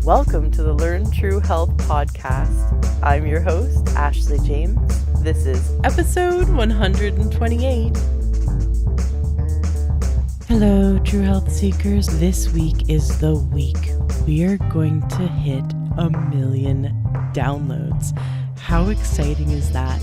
Welcome to the Learn True Health podcast. I'm your host, Ashley James. This is episode 128. Hello, True Health Seekers. This week is the week we are going to hit 1 million downloads. How exciting is that?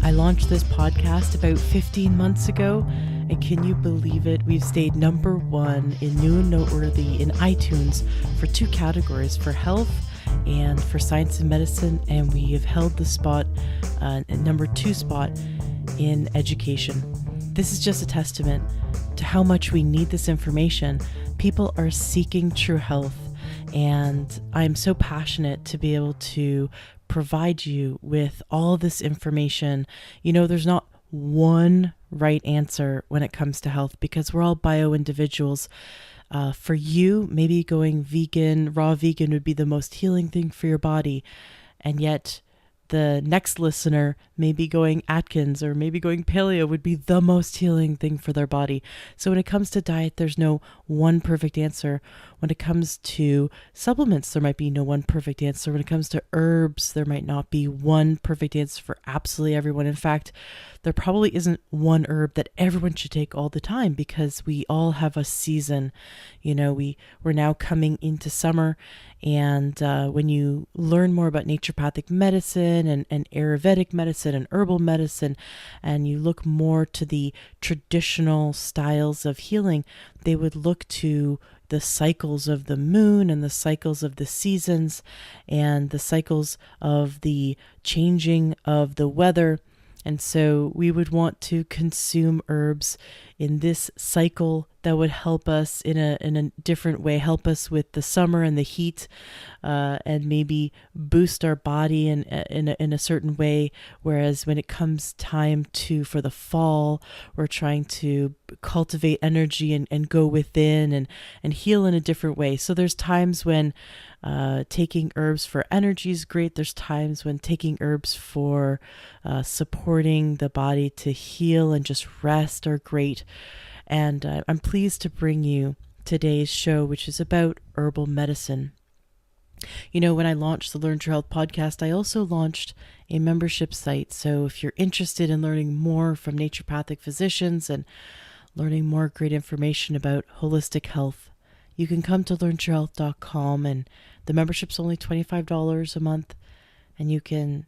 I launched this podcast about 15 months ago, and can you believe it? We've stayed number one in New and Noteworthy in iTunes for 2 categories, for health and for science and medicine, and we have held the spot, number 2 spot in education. This is just a testament to how much we need this information. People are seeking true health, and I'm so passionate to be able to provide you with all this information. You know, there's not one right answer when it comes to health because we're all bio individuals. For you, maybe going vegan, raw vegan would be the most healing thing for your body. And yet the next listener, maybe going Atkins or maybe going paleo, would be the most healing thing for their body. So when it comes to diet, there's no one perfect answer. When it comes to supplements, there might be no one perfect answer. When it comes to herbs, there might not be one perfect answer for absolutely everyone. In fact, there probably isn't one herb that everyone should take all the time because we all have a season. You know, we're now coming into summer, and when you learn more about naturopathic medicine and Ayurvedic medicine and herbal medicine, and you look more to the traditional styles of healing, they would look to the cycles of the moon and the cycles of the seasons and the cycles of the changing of the weather. And so we would want to consume herbs in this cycle that would help us in a different way, help us with the summer and the heat, and maybe boost our body in a certain way. Whereas when it comes time for the fall, we're trying to cultivate energy and go within and heal in a different way. So there's times when taking herbs for energy is great. There's times when taking herbs for supporting the body to heal and just rest are great. And I'm pleased to bring you today's show, which is about herbal medicine. You know, when I launched the Learn True Health podcast, I also launched a membership site. So if you're interested in learning more from naturopathic physicians and learning more great information about holistic health, you can come to learntruehealth.com, and the membership's only $25 a month, and you can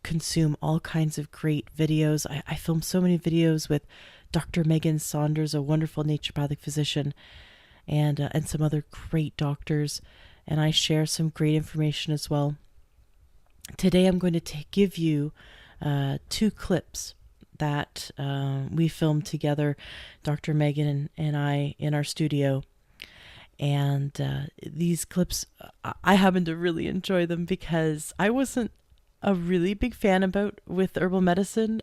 consume all kinds of great videos. I film so many videos with Dr. Megan Saunders, a wonderful naturopathic physician, and some other great doctors, and I share some great information as well. Today I'm going to give you 2 clips that we filmed together, Dr. Megan and I, in our studio. And these clips, I happen to really enjoy them because I wasn't a really big fan with herbal medicine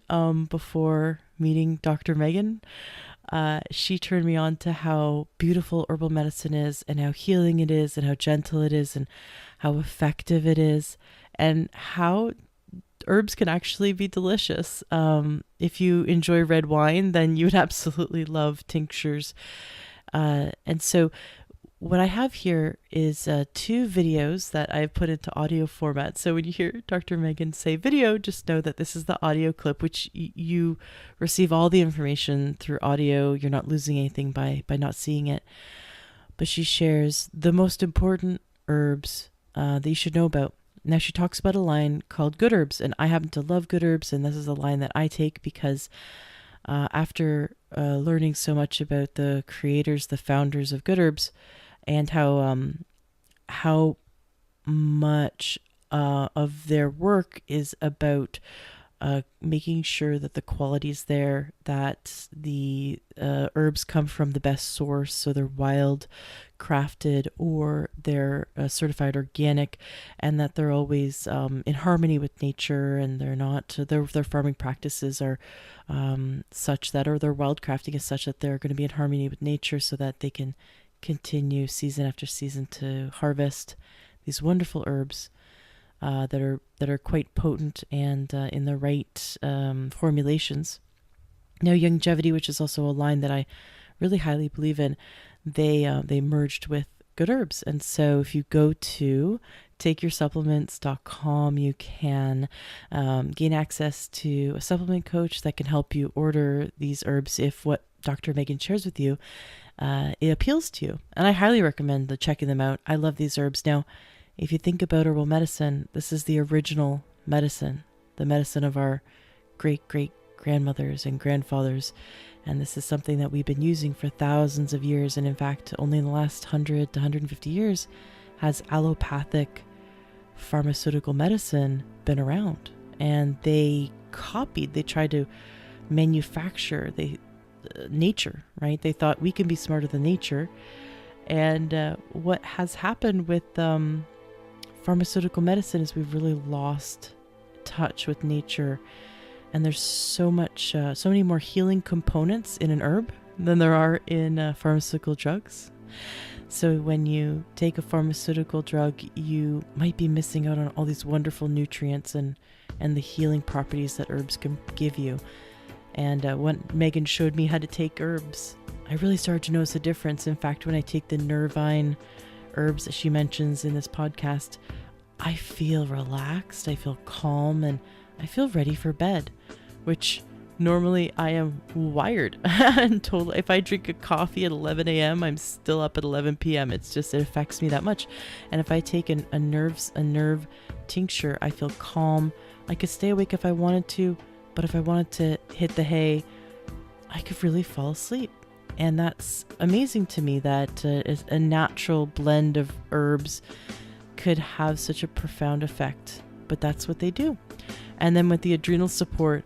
before meeting Dr. Megan. She turned me on to how beautiful herbal medicine is and how healing it is and how gentle it is and how effective it is and how herbs can actually be delicious. If you enjoy red wine, then you would absolutely love tinctures. And so what I have here is 2 videos that I've put into audio format. So when you hear Dr. Megan say video, just know that this is the audio clip, which you receive all the information through audio. You're not losing anything by not seeing it. But she shares the most important herbs that you should know about. Now she talks about a line called Good Herbs, and I happen to love Good Herbs, and this is a line that I take because after learning so much about the creators, the founders of Good Herbs, and how much of their work is about making sure that the quality is there, that the herbs come from the best source, so they're wild crafted or they're certified organic, and that they're always in harmony with nature, and they're not their farming practices are such that, or their wild crafting is such that they're going to be in harmony with nature, so that they can continue season after season to harvest these wonderful herbs that are quite potent and in the right formulations. Now, longevity, which is also a line that I really highly believe in, they merged with good herbs. And so if you go to takeyoursupplements.com, you can gain access to a supplement coach that can help you order these herbs if what Dr. Megan shares with you it appeals to you. And I highly recommend checking them out. I love these herbs. Now, if you think about herbal medicine, this is the original medicine, the medicine of our great-great-grandmothers and grandfathers. And this is something that we've been using for thousands of years. And in fact, only in the last 100 to 150 years has allopathic pharmaceutical medicine been around. And they tried to manufacture nature, right? They thought we can be smarter than nature. And what has happened with pharmaceutical medicine is we've really lost touch with nature. And there's so many more healing components in an herb than there are in pharmaceutical drugs. So when you take a pharmaceutical drug, you might be missing out on all these wonderful nutrients and the healing properties that herbs can give you. And when Megan showed me how to take herbs, I really started to notice a difference. In fact, when I take the nervine herbs that she mentions in this podcast, I feel relaxed, I feel calm, and I feel ready for bed, which normally I am wired and totally. If I drink a coffee at 11 a.m., I'm still up at 11 p.m. It affects me that much. And if I take a nerve tincture, I feel calm. I could stay awake if I wanted to, but if I wanted to hit the hay, I could really fall asleep. And that's amazing to me that a natural blend of herbs could have such a profound effect, but that's what they do. And then with the adrenal support,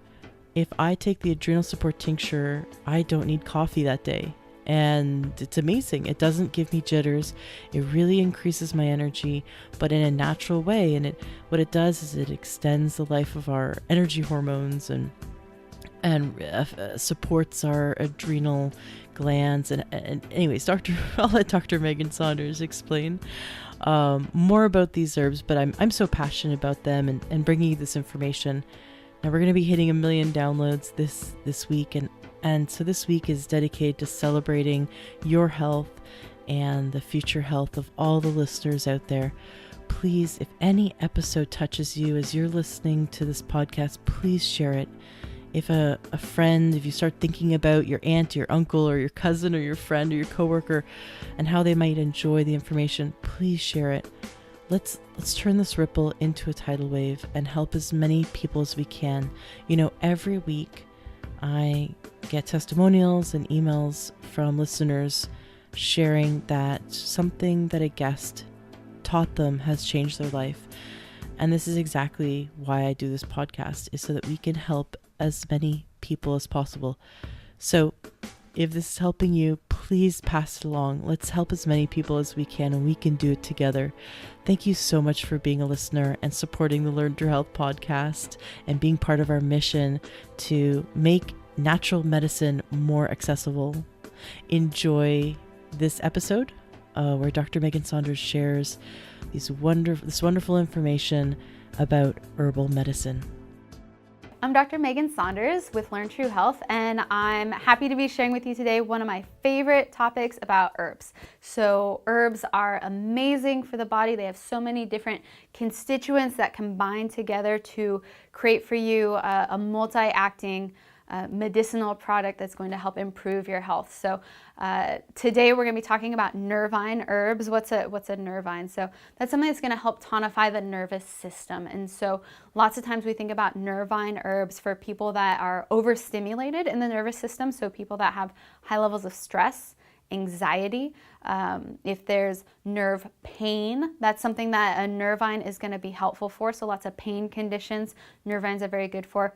if I take the adrenal support tincture, I don't need coffee that day. And it's amazing. It doesn't give me jitters. It really increases my energy, but in a natural way. And what it does is it extends the life of our energy hormones and supports our adrenal glands. And anyways, I'll let Dr. Megan Saunders explain more about these herbs, but I'm so passionate about them and bringing you this information. Now we're going to be hitting 1 million downloads this week, and so this week is dedicated to celebrating your health and the future health of all the listeners out there. Please, if any episode touches you as you're listening to this podcast, please share it. If a friend, if you start thinking about your aunt, your uncle, or your cousin, or your friend, or your coworker, and how they might enjoy the information, please share it. Let's turn this ripple into a tidal wave and help as many people as we can. Every week I get testimonials and emails from listeners sharing that something that a guest taught them has changed their life. And this is exactly why I do this podcast, is so that we can help as many people as possible. So if this is helping you, please pass it along. Let's help as many people as we can, and we can do it together. Thank you so much for being a listener and supporting the Learn Your Health podcast and being part of our mission to make natural medicine more accessible. Enjoy this episode where Dr. Megan Saunders shares this wonderful information about herbal medicine. I'm Dr. Megan Saunders with Learn True Health, and I'm happy to be sharing with you today one of my favorite topics about herbs. So herbs are amazing for the body. They have so many different constituents that combine together to create for you a multi-acting medicinal product that's going to help improve your health. So today we're going to be talking about nervine herbs. What's a nervine? So that's something that's going to help tonify the nervous system. And so lots of times we think about nervine herbs for people that are overstimulated in the nervous system. So people that have high levels of stress, anxiety. If there's nerve pain, that's something that a nervine is going to be helpful for. So lots of pain conditions, nervines are very good for.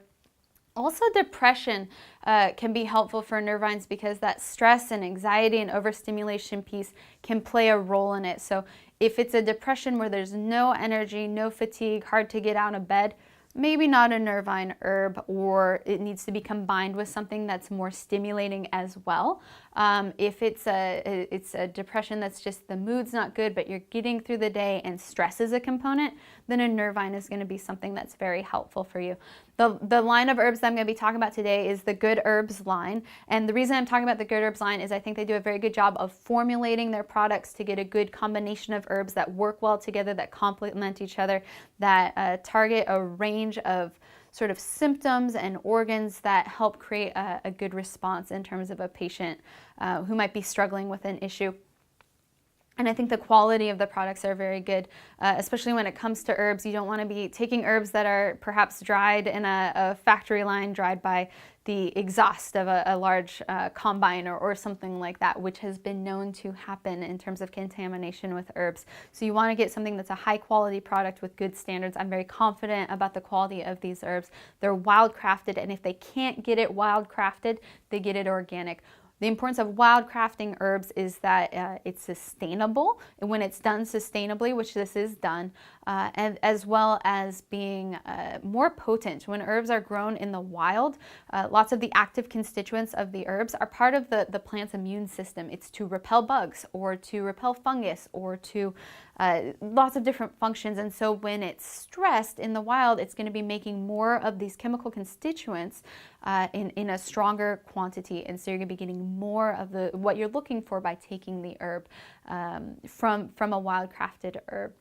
Also, depression can be helpful for nervines because that stress and anxiety and overstimulation piece can play a role in it. So if it's a depression where there's no energy, no fatigue, hard to get out of bed, maybe not a nervine herb, or it needs to be combined with something that's more stimulating as well. If it's a depression that's just the mood's not good, but you're getting through the day and stress is a component, then a nervine is going to be something that's very helpful for you. The line of herbs that I'm going to be talking about today is the Good Herbs line. And the reason I'm talking about the Good Herbs line is I think they do a very good job of formulating their products to get a good combination of herbs that work well together, that complement each other, that target a range of sort of symptoms and organs that help create a good response in terms of a patient who might be struggling with an issue. And I think the quality of the products are very good, especially when it comes to herbs. You don't want to be taking herbs that are perhaps dried in a factory line, dried by the exhaust of a large combine or something like that, which has been known to happen in terms of contamination with herbs. So you want to get something that's a high quality product with good standards. I'm very confident about the quality of these herbs. They're wild crafted, and if they can't get it wild crafted, they get it organic. The importance of wild crafting herbs is that it's sustainable, and when it's done sustainably, which this is done, and as well as being more potent. When herbs are grown in the wild, lots of the active constituents of the herbs are part of the plant's immune system. It's to repel bugs or to repel fungus or to lots of different functions. And so when it's stressed in the wild, it's going to be making more of these chemical constituents in a stronger quantity. And so you're going to be getting more of what you're looking for by taking the herb from a wild crafted herb.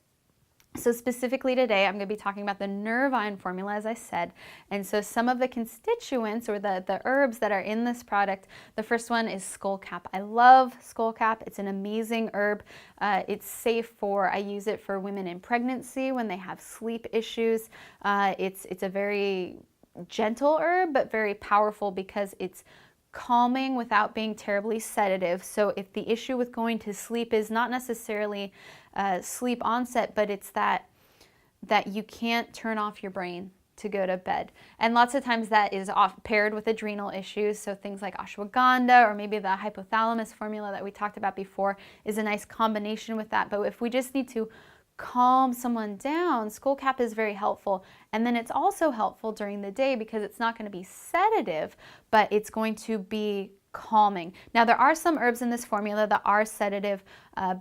So specifically today, I'm going to be talking about the nervine formula, as I said. And so some of the constituents or the herbs that are in this product, the first one is skullcap. I love skullcap. It's an amazing herb. It's safe I use it for women in pregnancy when they have sleep issues. It's a very gentle herb, but very powerful because it's calming without being terribly sedative. So if the issue with going to sleep is not necessarily sleep onset, but it's that you can't turn off your brain to go to bed. And lots of times that is paired with adrenal issues. So things like ashwagandha or maybe the hypothalamus formula that we talked about before is a nice combination with that. But if we just need to calm someone down, skullcap is very helpful. And then it's also helpful during the day because it's not going to be sedative, but it's going to be calming. Now there are some herbs in this formula that are sedative,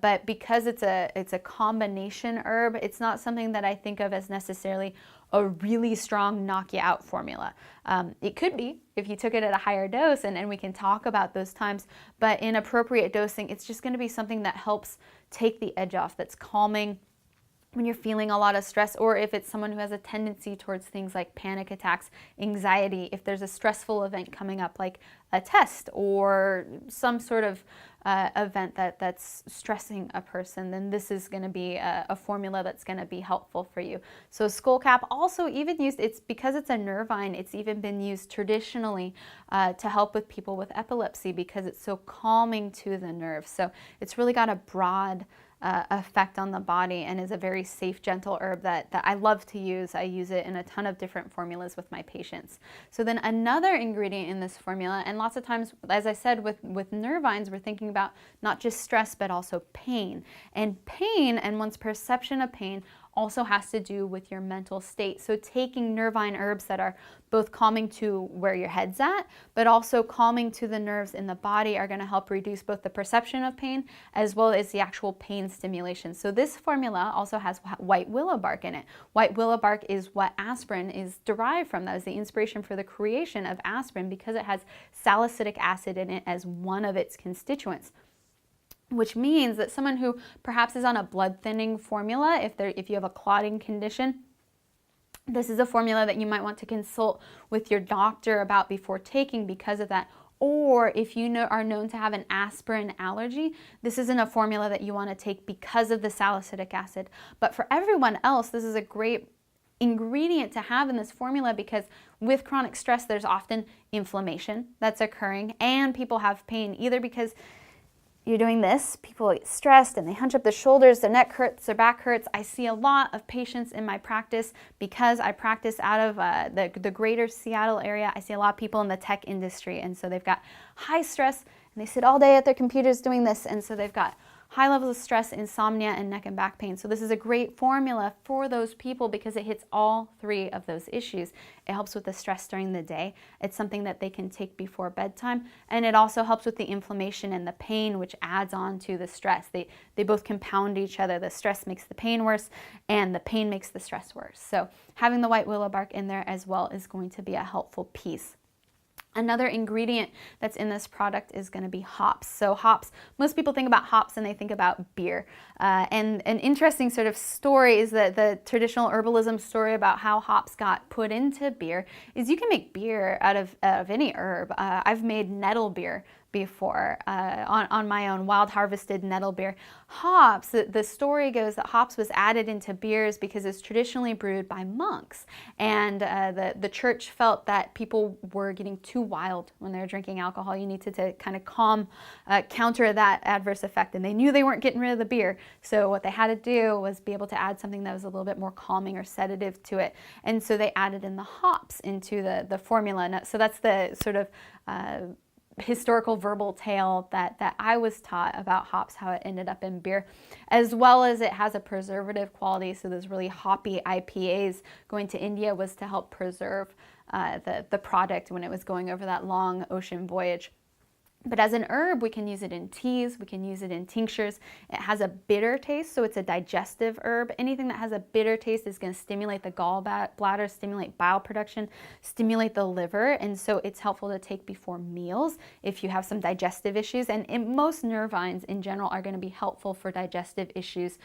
but because it's a combination herb, it's not something that I think of as necessarily a really strong knock you out formula. It could be if you took it at a higher dose, and we can talk about those times, but in appropriate dosing, it's just going to be something that helps take the edge off, that's calming when you're feeling a lot of stress, or if it's someone who has a tendency towards things like panic attacks, anxiety, if there's a stressful event coming up like a test or some sort of event that's stressing a person, then this is going to be a formula that's going to be helpful for you. So skullcap also even used, it's because it's a nervine, it's even been used traditionally to help with people with epilepsy because it's so calming to the nerves. So it's really got a broad effect on the body and is a very safe, gentle herb that I love to use. I use it in a ton of different formulas with my patients. So then another ingredient in this formula, and lots of times, as I said, with nervines, we're thinking about not just stress, but also pain. And pain and one's perception of pain also has to do with your mental state. So taking nervine herbs that are both calming to where your head's at, but also calming to the nerves in the body are going to help reduce both the perception of pain as well as the actual pain stimulation. So this formula also has white willow bark in it. White willow bark is what aspirin is derived from. That was the inspiration for the creation of aspirin because it has salicylic acid in it as one of its constituents, which means that someone who perhaps is on a blood thinning formula, if you have a clotting condition, this is a formula that you might want to consult with your doctor about before taking because of that. Or if you are known to have an aspirin allergy, this isn't a formula that you want to take because of the salicylic acid. But for everyone else, this is a great ingredient to have in this formula because with chronic stress, there's often inflammation that's occurring and people have pain either because you're doing this, people get stressed and they hunch up their shoulders, their neck hurts, their back hurts. I see a lot of patients in my practice because I practice out of the greater Seattle area. I see a lot of people in the tech industry, and so they've got high stress and they sit all day at their computers doing this, and so they've got high levels of stress, insomnia, and neck and back pain. So this is a great formula for those people because it hits all 3 of those issues. It helps with the stress during the day. It's something that they can take before bedtime, and it also helps with the inflammation and the pain, which adds on to the stress. They both compound each other. The stress makes the pain worse, and the pain makes the stress worse. So having the white willow bark in there as well is going to be a helpful piece. Another ingredient that's in this product is going to be hops. So hops, most people think about hops and they think about beer. And an interesting sort of story is that the traditional herbalism story about how hops got put into beer is you can make beer out of any herb. I've made nettle beer before on my own, wild harvested nettle beer. Hops, the story goes that hops was added into beers because it's traditionally brewed by monks, and the church felt that people were getting too wild when they were drinking alcohol. You needed to kind of counter that adverse effect, and they knew they weren't getting rid of the beer, so what they had to do was be able to add something that was a little bit more calming or sedative to it, and so they added in the hops into the formula. So that's the sort of historical verbal tale that I was taught about hops, how it ended up in beer, as well as it has a preservative quality. So those really hoppy IPAs, going to India was to help preserve the product when it was going over that long ocean voyage. But as an herb, we can use it in teas, we can use it in tinctures. It has a bitter taste, so it's a digestive herb. Anything that has a bitter taste is going to stimulate the gallbladder, stimulate bile production, stimulate the liver, and so it's helpful to take before meals if you have some digestive issues. And most nervines in general are going to be helpful for digestive issues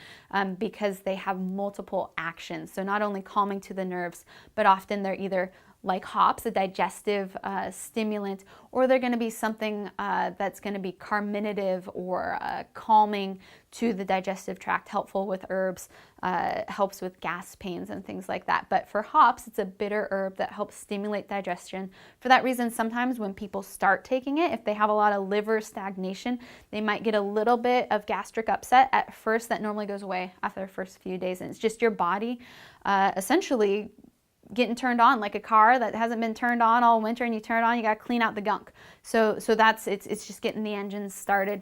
because they have multiple actions. So not only calming to the nerves, but often they're either like hops, a digestive stimulant, or they're going to be something that's going to be carminative or calming to the digestive tract, helpful with herbs, helps with gas pains and things like that. But for hops, it's a bitter herb that helps stimulate digestion. For that reason, sometimes when people start taking it, if they have a lot of liver stagnation, they might get a little bit of gastric upset at first. That normally goes away after the first few days, and it's just your body essentially getting turned on like a car that hasn't been turned on all winter, and you turn it on, you got to clean out the gunk. So that's it's just getting the engines started.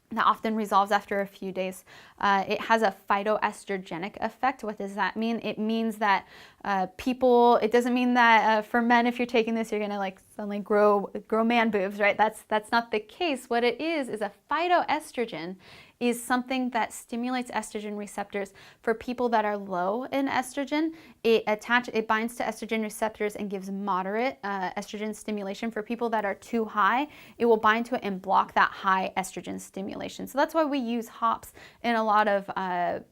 That often resolves after a few days. It has a phytoestrogenic effect. What does that mean? It means that it doesn't mean that for men, if you're taking this, you're gonna like suddenly grow man boobs, right? That's not the case. What it is a phytoestrogen is something that stimulates estrogen receptors. For people that are low in estrogen, it binds to estrogen receptors and gives moderate estrogen stimulation. For people that are too high, it will bind to it and block that high estrogen stimulation. So that's why we use hops in a lot of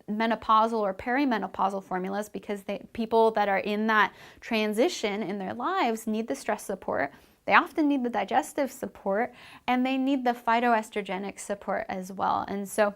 menopausal or perimenopausal formulas, because people that are in that transition in their lives need the stress support. They often need the digestive support, and they need the phytoestrogenic support as well. And so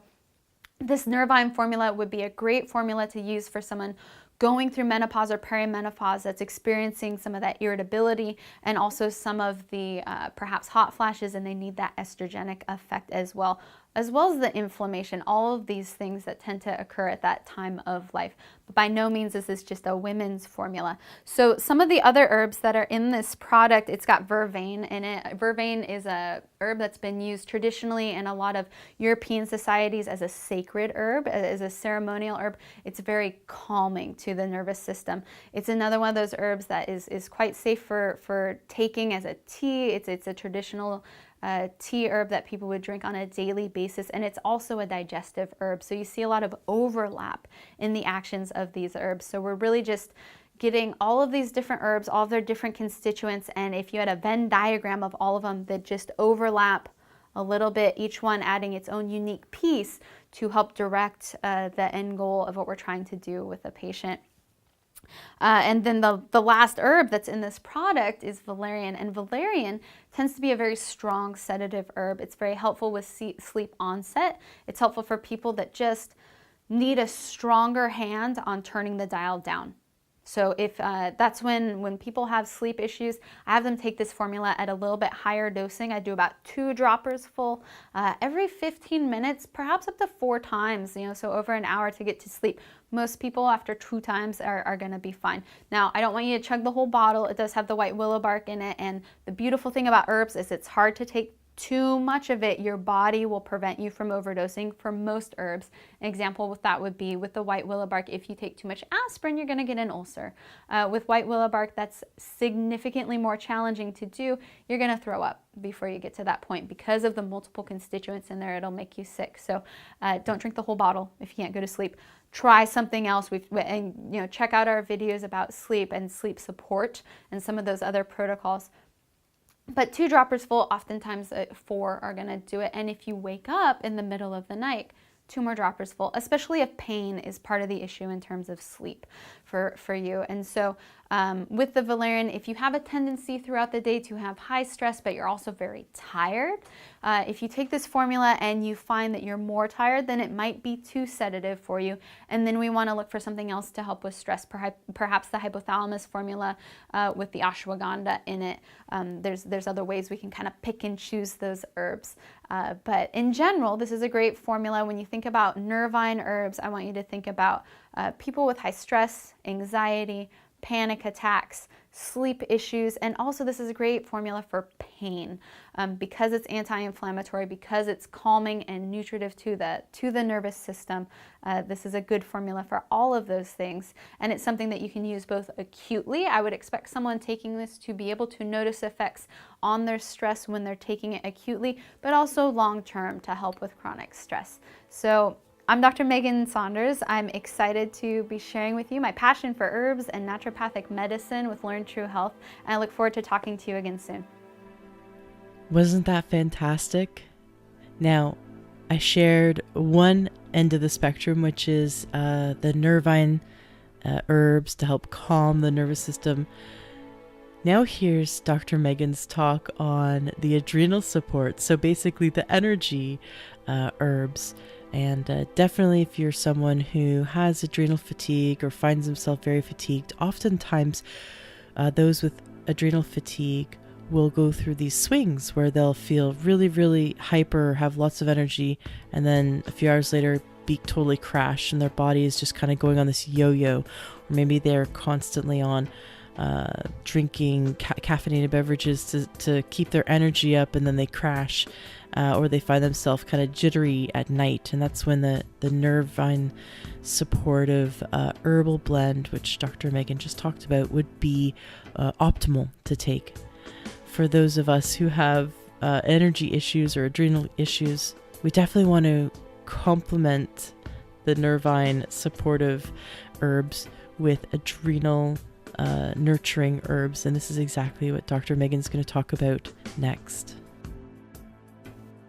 this Nervine formula would be a great formula to use for someone going through menopause or perimenopause that's experiencing some of that irritability and also some of the perhaps hot flashes, and they need that estrogenic effect as well as the inflammation, all of these things that tend to occur at that time of life. But by no means is this just a women's formula. So some of the other herbs that are in this product, it's got vervain in it. Vervain is a herb that's been used traditionally in a lot of European societies as a sacred herb, as a ceremonial herb. It's very calming to the nervous system. It's another one of those herbs that is quite safe for taking as a tea. It's a traditional tea herb that people would drink on a daily basis, and it's also a digestive herb. So you see a lot of overlap in the actions of these herbs. So we're really just getting all of these different herbs, all of their different constituents, and if you had a Venn diagram of all of them that just overlap a little bit, each one adding its own unique piece to help direct the end goal of what we're trying to do with a patient. And then the last herb that's in this product is valerian, and valerian tends to be a very strong sedative herb. It's very helpful with sleep onset. It's helpful for people that just need a stronger hand on turning the dial down. So if that's when people have sleep issues, I have them take this formula at a little bit higher dosing. I do about 2 droppers full every 15 minutes, perhaps up to 4 times, so over an hour to get to sleep. Most people after 2 times are going to be fine. Now, I don't want you to chug the whole bottle. It does have the white willow bark in it, and the beautiful thing about herbs is it's hard to take too much of it, your body will prevent you from overdosing for most herbs. An example with that would be with the white willow bark. If you take too much aspirin, you're going to get an ulcer. With white willow bark, that's significantly more challenging to do. You're going to throw up before you get to that point because of the multiple constituents in there. It'll make you sick. So don't drink the whole bottle if you can't go to sleep. Try something else. And check out our videos about sleep and sleep support and some of those other protocols. But 2 droppers full, oftentimes 4 are going to do it. And if you wake up in the middle of the night, 2 more droppers full, especially if pain is part of the issue in terms of sleep for you. And so with the valerian, if you have a tendency throughout the day to have high stress, but you're also very tired, if you take this formula and you find that you're more tired, then it might be too sedative for you. And then we want to look for something else to help with stress, perhaps the hypothalamus formula with the ashwagandha in it. There's other ways we can kind of pick and choose those herbs. But in general, this is a great formula. When you think about nervine herbs, I want you to think about people with high stress, anxiety, panic attacks, sleep issues, and also this is a great formula for pain because it's anti-inflammatory, because it's calming and nutritive to the nervous system. This is a good formula for all of those things, and it's something that you can use both acutely. I would expect someone taking this to be able to notice effects on their stress when they're taking it acutely, but also long-term to help with chronic stress. So I'm Dr. Megan Saunders. I'm excited to be sharing with you my passion for herbs and naturopathic medicine with Learn True Health, and I look forward to talking to you again soon. Wasn't that fantastic? Now, I shared one end of the spectrum, which is the nervine herbs to help calm the nervous system. Now here's Dr. Megan's talk on the adrenal support. So basically the energy herbs. And definitely if you're someone who has adrenal fatigue or finds himself very fatigued, oftentimes those with adrenal fatigue will go through these swings where they'll feel really, really hyper, have lots of energy, and then a few hours later be totally crashed and their body is just kind of going on this yo-yo. Or maybe they're constantly on drinking caffeinated beverages to keep their energy up, and then they crash. Or they find themselves kind of jittery at night, and that's when the nervine supportive herbal blend, which Dr. Megan just talked about, would be optimal to take. For those of us who have energy issues or adrenal issues, we definitely want to complement the nervine supportive herbs with adrenal nurturing herbs, and this is exactly what Dr. Megan's going to talk about next.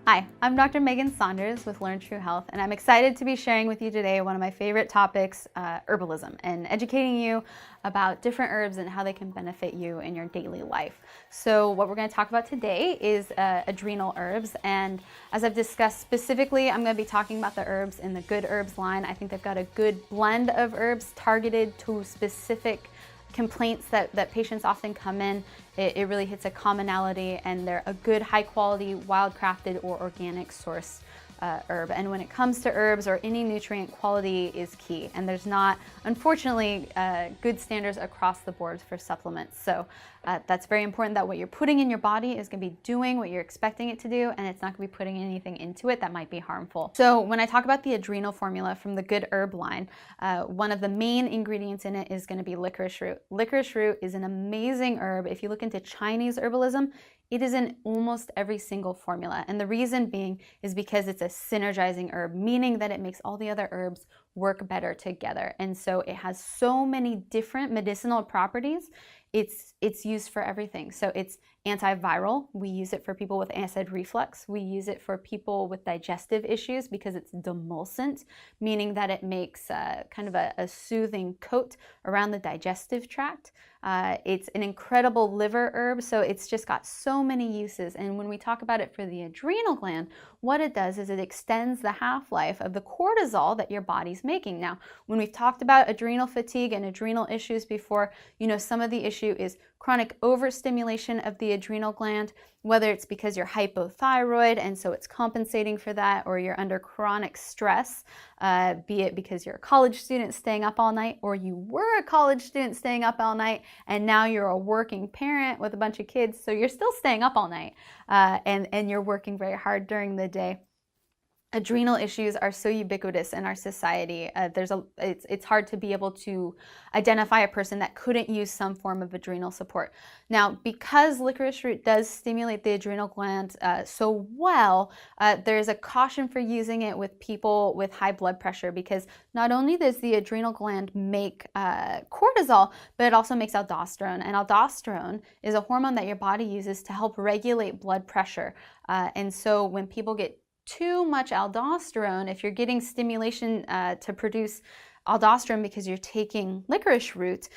Hi, I'm Dr. Megan Saunders with Learn True Health, and I'm excited to be sharing with you today one of my favorite topics, herbalism, and educating you about different herbs and how they can benefit you in your daily life. So what we're going to talk about today is adrenal herbs, and as I've discussed specifically, I'm going to be talking about the herbs in the Good Herbs line. I think they've got a good blend of herbs targeted to specific complaints that patients often come in. It really hits a commonality, and they're a good, high quality, wild crafted or organic source herb. And when it comes to herbs, or any nutrient, quality is key. And there's not, unfortunately, good standards across the board for supplements. So that's very important, that what you're putting in your body is going to be doing what you're expecting it to do, and it's not going to be putting anything into it that might be harmful. So when I talk about the adrenal formula from the Good Herb line, one of the main ingredients in it is going to be licorice root. Licorice root is an amazing herb. If you look into Chinese herbalism, it is in almost every single formula. And the reason being is because it's a synergizing herb, meaning that it makes all the other herbs work better together. And so it has so many different medicinal properties. It's used for everything. So it's antiviral. We use it for people with acid reflux. We use it for people with digestive issues because it's demulcent, meaning that it makes kind of a soothing coat around the digestive tract. It's an incredible liver herb, so it's just got so many uses. And when we talk about it for the adrenal gland, what it does is it extends the half-life of the cortisol that your body's making. Now, when we've talked about adrenal fatigue and adrenal issues before, some of the issue is chronic overstimulation of the adrenal gland, whether it's because you're hypothyroid and so it's compensating for that, or you're under chronic stress, be it because you're a college student staying up all night, or you were a college student staying up all night and now you're a working parent with a bunch of kids, so you're still staying up all night and you're working very hard during the day. Adrenal issues are so ubiquitous in our society. It's hard to be able to identify a person that couldn't use some form of adrenal support. Now, because licorice root does stimulate the adrenal gland so well, there's a caution for using it with people with high blood pressure, because not only does the adrenal gland make cortisol, but it also makes aldosterone. And aldosterone is a hormone that your body uses to help regulate blood pressure. And so when people get too much aldosterone, if you're getting stimulation to produce aldosterone because you're taking licorice root,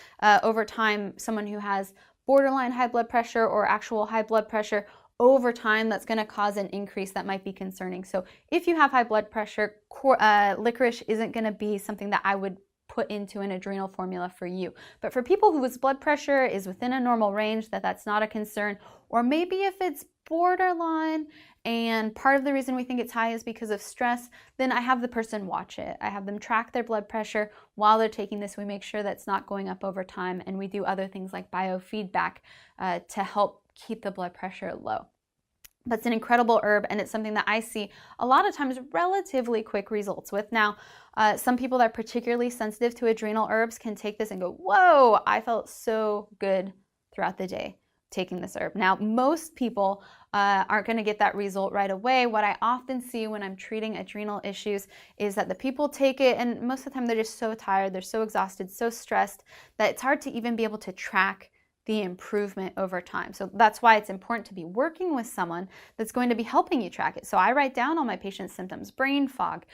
over time, someone who has borderline high blood pressure or actual high blood pressure, over time, that's going to cause an increase that might be concerning. So if you have high blood pressure, licorice isn't going to be something that I would put into an adrenal formula for you. But for people whose blood pressure is within a normal range, that's not a concern. Or maybe if it's borderline and part of the reason we think it's high is because of stress, then I have the person watch it. I have them track their blood pressure while they're taking this. We make sure that's not going up over time, and we do other things like biofeedback to help keep the blood pressure low. But it's an incredible herb, and it's something that I see a lot of times relatively quick results with. Now, some people that are particularly sensitive to adrenal herbs can take this and go, whoa, I felt so good throughout the day taking this herb. Now, most people aren't going to get that result right away. What I often see when I'm treating adrenal issues is that the people take it, and most of the time they're just so tired, they're so exhausted, so stressed, that it's hard to even be able to track the improvement over time. So that's why it's important to be working with someone that's going to be helping you track it. So I write down all my patients' symptoms: brain fog,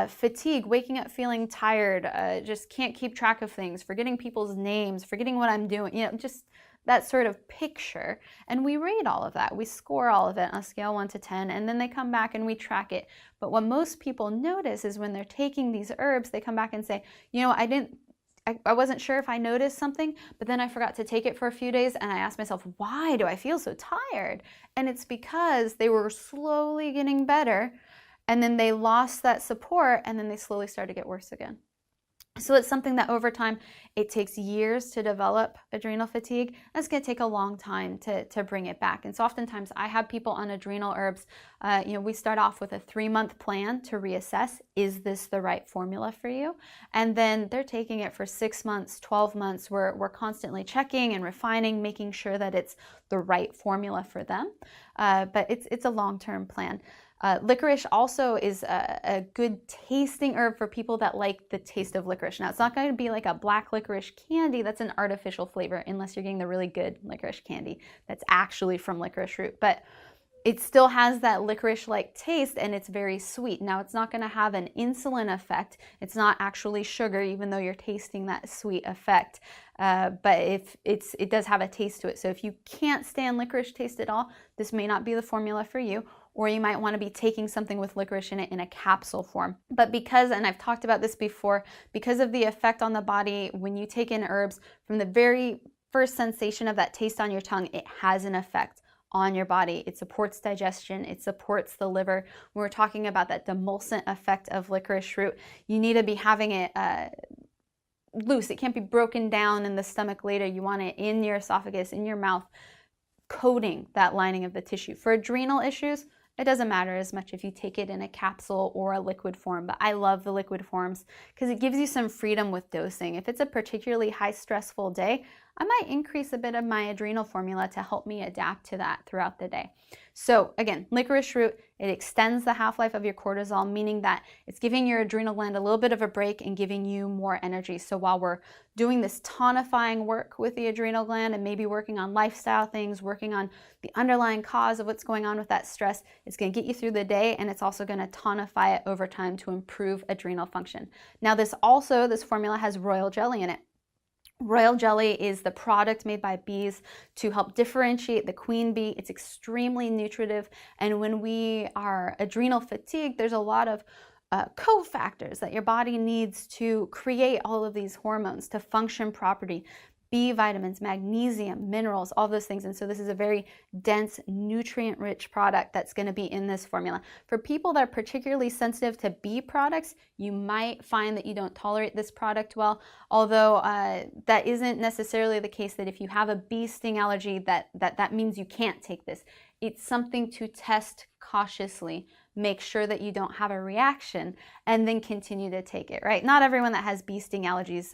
fatigue, waking up feeling tired, just can't keep track of things, forgetting people's names, forgetting what I'm doing, just that sort of picture. And we rate all of that. We score all of it on a scale 1 to 10, and then they come back and we track it. But what most people notice is when they're taking these herbs, they come back and say, I wasn't sure if I noticed something, but then I forgot to take it for a few days, and I asked myself, why do I feel so tired? And it's because they were slowly getting better, and then they lost that support, and then they slowly started to get worse again. So it's something that over time, it takes years to develop adrenal fatigue. It's going to take a long time to bring it back. And so oftentimes I have people on adrenal herbs. We start off with a 3-month plan to reassess, is this the right formula for you? And then they're taking it for 6 months, 12 months. We're constantly checking and refining, making sure that it's the right formula for them. But it's a long-term plan. Licorice also is a good tasting herb for people that like the taste of licorice. Now, it's not going to be like a black licorice candy. That's an artificial flavor, unless you're getting the really good licorice candy that's actually from licorice root. But it still has that licorice-like taste, and it's very sweet. Now, it's not going to have an insulin effect. It's not actually sugar, even though you're tasting that sweet effect. But it does have a taste to it. So if you can't stand licorice taste at all, this may not be the formula for you. Or you might want to be taking something with licorice in it in a capsule form. But because, and I've talked about this before, because of the effect on the body, when you take in herbs, from the very first sensation of that taste on your tongue, it has an effect on your body. It supports digestion, it supports the liver. When we're talking about that demulcent effect of licorice root, you need to be having it loose. It can't be broken down in the stomach later. You want it in your esophagus, in your mouth, coating that lining of the tissue. For adrenal issues, it doesn't matter as much if you take it in a capsule or a liquid form, but I love the liquid forms because it gives you some freedom with dosing. If it's a particularly high stressful day, I might increase a bit of my adrenal formula to help me adapt to that throughout the day. So again, licorice root, it extends the half-life of your cortisol, meaning that it's giving your adrenal gland a little bit of a break and giving you more energy. So while we're doing this tonifying work with the adrenal gland and maybe working on lifestyle things, working on the underlying cause of what's going on with that stress, it's going to get you through the day, and it's also going to tonify it over time to improve adrenal function. Now this formula has royal jelly in it. Royal jelly is the product made by bees to help differentiate the queen bee. It's extremely nutritive, and when we are adrenal fatigued, there's a lot of cofactors that your body needs to create all of these hormones to function properly. B vitamins, magnesium, minerals, all those things. And so this is a very dense, nutrient-rich product that's going to be in this formula. For people that are particularly sensitive to bee products, you might find that you don't tolerate this product well, although that isn't necessarily the case that if you have a bee sting allergy that means you can't take this. It's something to test cautiously, make sure that you don't have a reaction, and then continue to take it, right? Not everyone that has bee sting allergies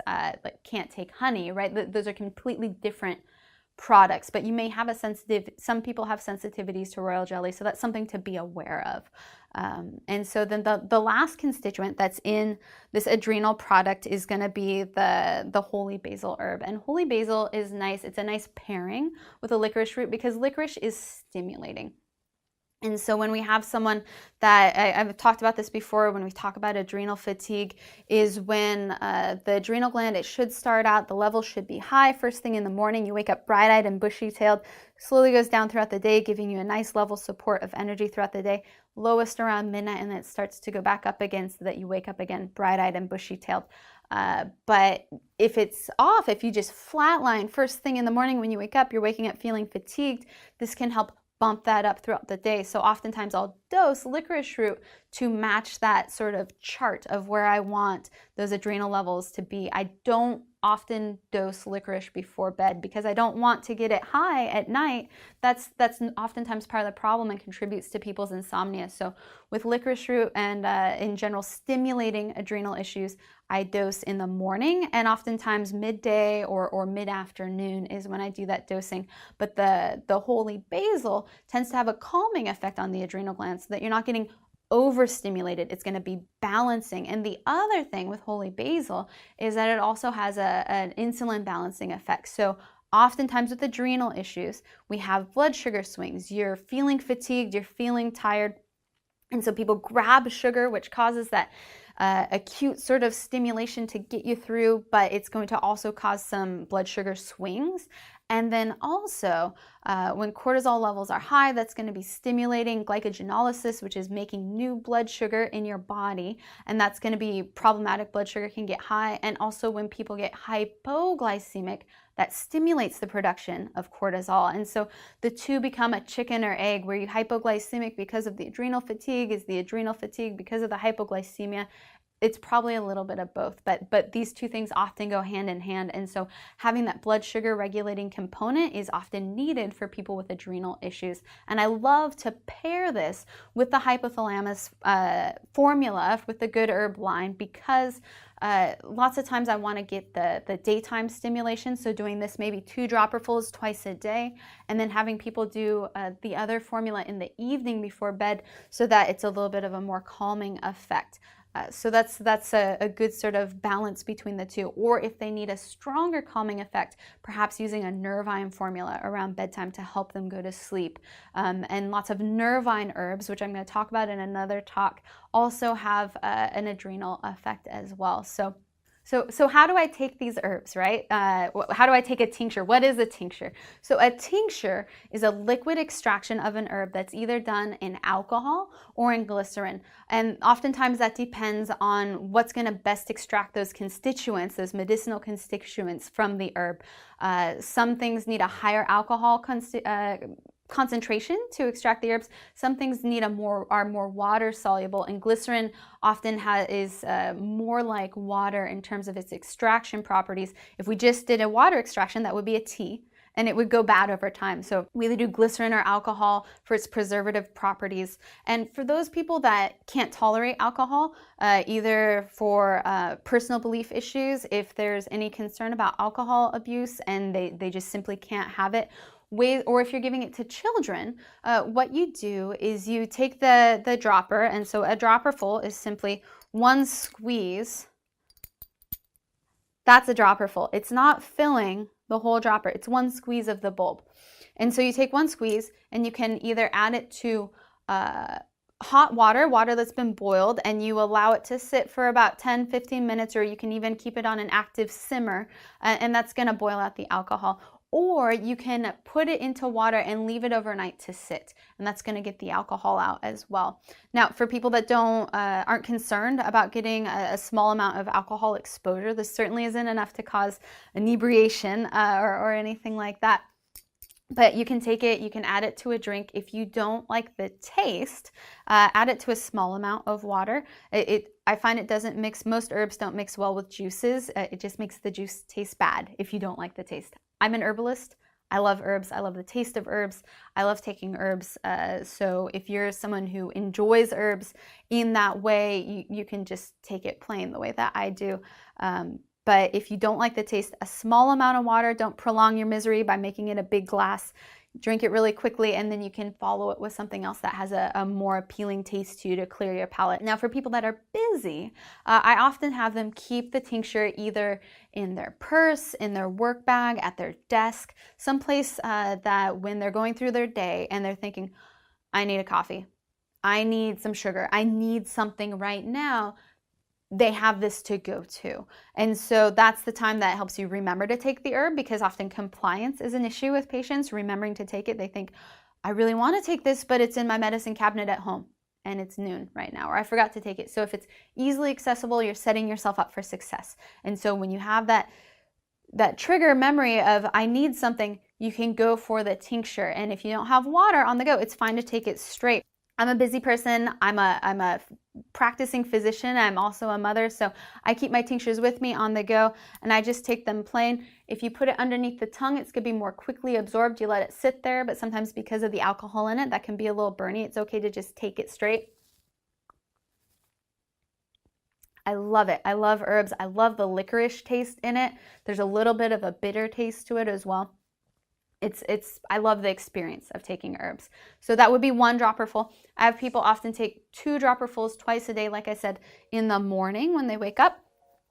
can't take honey, right? Those are completely different products, but you may have some people have sensitivities to royal jelly, so that's something to be aware of. And so then the last constituent that's in this adrenal product is going to be the holy basil herb. And holy basil is nice. It's a nice pairing with a licorice root because licorice is stimulating. And so when we have someone that, I've talked about this before, when we talk about adrenal fatigue, is when the adrenal gland, it should start out, the level should be high first thing in the morning. You wake up bright-eyed and bushy-tailed, slowly goes down throughout the day, giving you a nice level support of energy throughout the day, lowest around midnight, and then it starts to go back up again so that you wake up again bright-eyed and bushy-tailed. But if it's off, if you just flatline first thing in the morning when you wake up, you're waking up feeling fatigued, this can help bump that up throughout the day. So oftentimes I'll dose licorice root to match that sort of chart of where I want those adrenal levels to be. I don't often dose licorice before bed because I don't want to get it high at night. That's oftentimes part of the problem and contributes to people's insomnia. So with licorice root and in general stimulating adrenal issues, I dose in the morning, and oftentimes midday or mid-afternoon is when I do that dosing. But the holy basil tends to have a calming effect on the adrenal glands so that you're not getting overstimulated. It's going to be balancing. And the other thing with holy basil is that it also has an insulin balancing effect. So oftentimes with adrenal issues, we have blood sugar swings. You're feeling fatigued, you're feeling tired. And so people grab sugar, which causes that acute sort of stimulation to get you through, but it's going to also cause some blood sugar swings. And then also, when cortisol levels are high, that's going to be stimulating glycogenolysis, which is making new blood sugar in your body. And that's going to be problematic. Blood sugar can get high. And also when people get hypoglycemic, that stimulates the production of cortisol. And so the two become a chicken or egg, where you hypoglycemic because of the adrenal fatigue, is the adrenal fatigue because of the hypoglycemia. It's probably a little bit of both, but these two things often go hand in hand. And so having that blood sugar regulating component is often needed for people with adrenal issues. And I love to pair this with the hypothalamus formula with the Good Herb line because lots of times I want to get the daytime stimulation. So doing this maybe 2 dropperfuls twice a day, and then having people do the other formula in the evening before bed so that it's a little bit of a more calming effect. So that's a good sort of balance between the two. Or if they need a stronger calming effect, perhaps using a nervine formula around bedtime to help them go to sleep. And lots of nervine herbs, which I'm going to talk about in another talk, also have an adrenal effect as well. So how do I take these herbs, right? How do I take a tincture? What is a tincture? So a tincture is a liquid extraction of an herb that's either done in alcohol or in glycerin. And oftentimes that depends on what's going to best extract those constituents, those medicinal constituents from the herb. Some things need a higher alcohol concentration to extract the herbs. Some things need are more water soluble, and glycerin often is more like water in terms of its extraction properties. If we just did a water extraction, that would be a tea, and it would go bad over time. So we either do glycerin or alcohol for its preservative properties. And for those people that can't tolerate alcohol, either for personal belief issues, if there's any concern about alcohol abuse and they just simply can't have it, or if you're giving it to children, what you do is you take the dropper, and so a dropper full is simply 1 squeeze. That's a dropper full. It's not filling the whole dropper. It's 1 squeeze of the bulb. And so you take 1 squeeze, and you can either add it to hot water that's been boiled, and you allow it to sit for about 10-15 minutes, or you can even keep it on an active simmer, and that's going to boil out the alcohol. or you can put it into water and leave it overnight to sit, and that's going to get the alcohol out as well. Now, for people that aren't concerned about getting a small amount of alcohol exposure, this certainly isn't enough to cause inebriation or anything like that. But you can take it, you can add it to a drink. If you don't like the taste, add it to a small amount of water. I find it doesn't mix, most herbs don't mix well with juices. It just makes the juice taste bad if you don't like the taste. I'm an herbalist. I love herbs. I love the taste of herbs. I love taking herbs. So if you're someone who enjoys herbs in that way, you can just take it plain the way that I do. But if you don't like the taste, a small amount of water, don't prolong your misery by making it a big glass. Drink it really quickly, and then you can follow it with something else that has a more appealing taste to you to clear your palate. Now, for people that are busy, I often have them keep the tincture either in their purse, in their work bag, at their desk, someplace that when they're going through their day and they're thinking, I need a coffee, I need some sugar, I need something right now, they have this to go to. And so that's the time that helps you remember to take the herb, because often compliance is an issue with patients remembering to take it. They think, I really want to take this, but it's in my medicine cabinet at home and it's noon right now, or I forgot to take it. So if it's easily accessible, you're setting yourself up for success. And so when you have that trigger memory of I need something, you can go for the tincture. And if you don't have water on the go, it's fine to take it straight. I'm a busy person. I'm a practicing physician. I'm also a mother, so I keep my tinctures with me on the go, and I just take them plain. If you put it underneath the tongue, it's going to be more quickly absorbed. You let it sit there, but sometimes because of the alcohol in it, that can be a little burny. It's okay to just take it straight. I love it. I love herbs. I love the licorice taste in it. There's a little bit of a bitter taste to it as well. I love the experience of taking herbs. So that would be 1 dropperful. I have people often take 2 dropperfuls twice a day, like I said, in the morning when they wake up,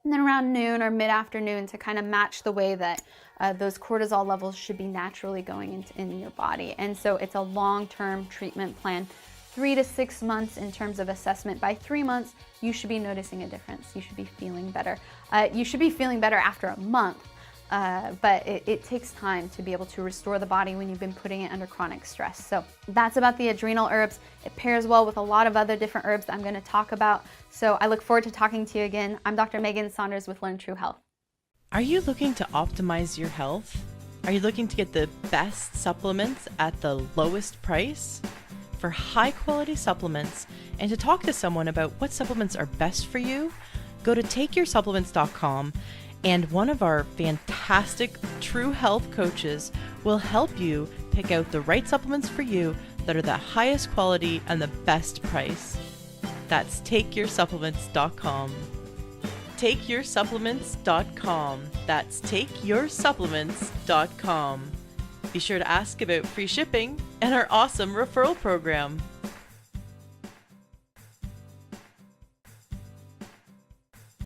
and then around noon or mid-afternoon to kind of match the way that those cortisol levels should be naturally going in your body. And so it's a long-term treatment plan, 3 to 6 months in terms of assessment. By 3 months, you should be noticing a difference. You should be feeling better. You should be feeling better after a month. But it takes time to be able to restore the body when you've been putting it under chronic stress. So that's about the adrenal herbs. It pairs well with a lot of other different herbs that I'm going to talk about. So I look forward to talking to you again. I'm Dr. Megan Saunders with Learn True Health. Are you looking to optimize your health? Are you looking to get the best supplements at the lowest price? For high quality supplements and to talk to someone about what supplements are best for you, go to takeyoursupplements.com. And one of our fantastic True Health coaches will help you pick out the right supplements for you that are the highest quality and the best price. That's takeyoursupplements.com. Takeyoursupplements.com. That's takeyoursupplements.com. Be sure to ask about free shipping and our awesome referral program.